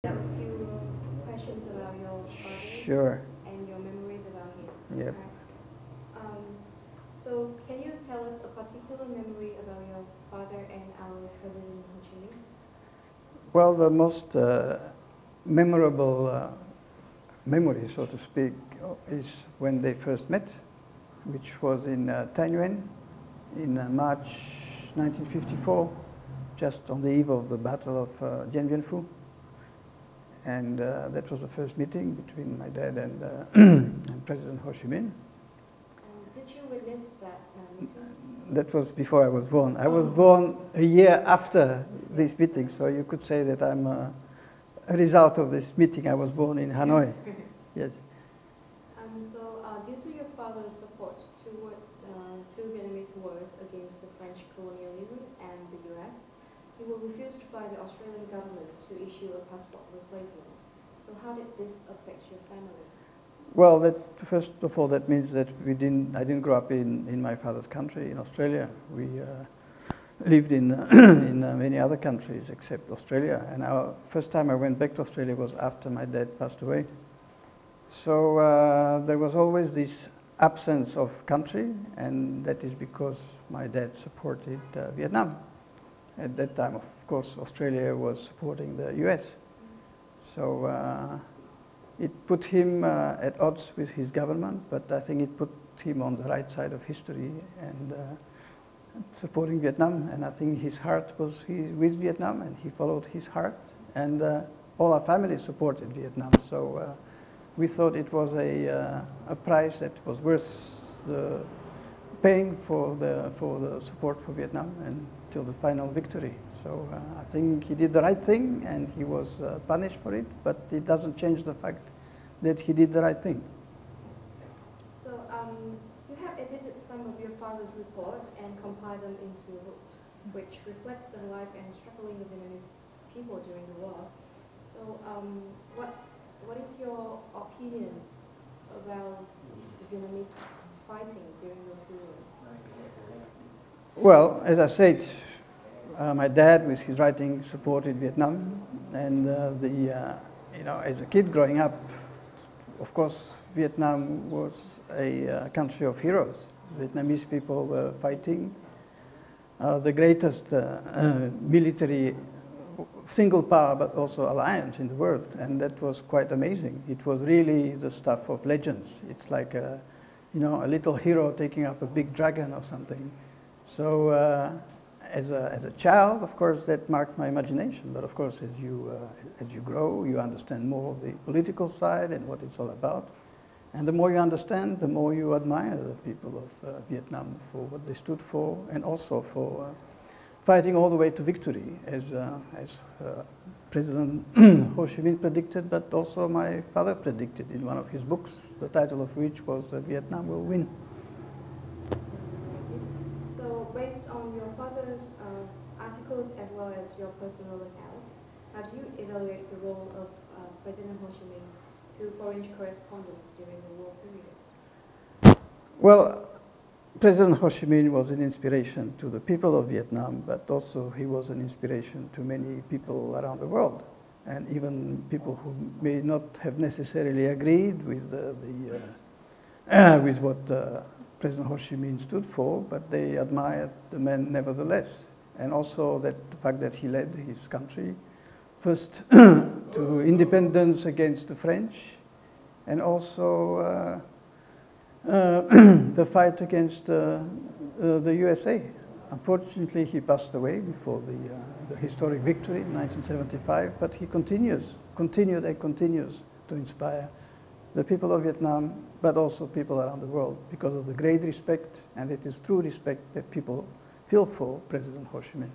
A few questions about your father. Sure. And your memories about him. Yep. Um, so can you tell us a particular memory about your father and our President Ho Chi Minh? Well, the most memorable memory, so to speak, is when they first met, which was in Thanh Nguyen in March 1954, just on the eve of the Battle of Dien Bien Phu. And that was the first meeting between my dad and, and President Ho Chi Minh. Did you witness that meeting? That was before I was born. I was born a year after this meeting, so you could say that I'm a result of this meeting. I was born in Hanoi. Yes. So due to your father's support toward two Vietnamese wars against the French colonialism and the US, you were refused by the Australian government to issue a passport replacement. So how did this affect your family? Well, first of all, that means that I didn't grow up in my father's country, in Australia. We lived in, in many other countries except Australia. And our first time I went back to Australia was after my dad passed away. So there was always this absence of country, and that is because my dad supported Vietnam. At that time, of course, Australia was supporting the US. So it put him at odds with his government, but I think it put him on the right side of history and supporting Vietnam. And I think his heart was with Vietnam, and he followed his heart. And all our family supported Vietnam. So we thought it was a price that was worth paying for the support for Vietnam until the final victory. So I think he did the right thing, and he was punished for it, but it doesn't change the fact that he did the right thing. So you have edited some of your father's report and compiled them into a book, which reflects the life and struggling of Vietnamese people during the war. So what is your opinion about the Vietnamese fighting during those wars? Well, as I said, my dad, with his writing, supported Vietnam, and you know, as a kid growing up, of course, Vietnam was a country of heroes. Vietnamese people were fighting the greatest military single power, but also alliance in the world, and that was quite amazing. It was really the stuff of legends. It's like a, you know, a little hero taking up a big dragon or something. So as a child, of course, that marked my imagination. But of course, as you grow, you understand more of the political side and what it's all about. And the more you understand, the more you admire the people of Vietnam for what they stood for, and also for fighting all the way to victory, as President Ho Chi Minh predicted, but also my father predicted in one of his books, the title of which was Vietnam Will Win. So based on your father's articles as well as your personal account, how do you evaluate the role of President Ho Chi Minh to foreign correspondents during the war period? Well, President Ho Chi Minh was an inspiration to the people of Vietnam, but also he was an inspiration to many people around the world, and even people who may not have necessarily agreed with with what President Ho Chi Minh stood for, but they admired the man nevertheless. And also the fact that he led his country first to independence against the French, and also the fight against the USA. Unfortunately, he passed away before the historic victory in 1975, but he continued and continues to inspire the people of Vietnam, but also people around the world, because of the great respect, and it is true respect that people feel for President Ho Chi Minh.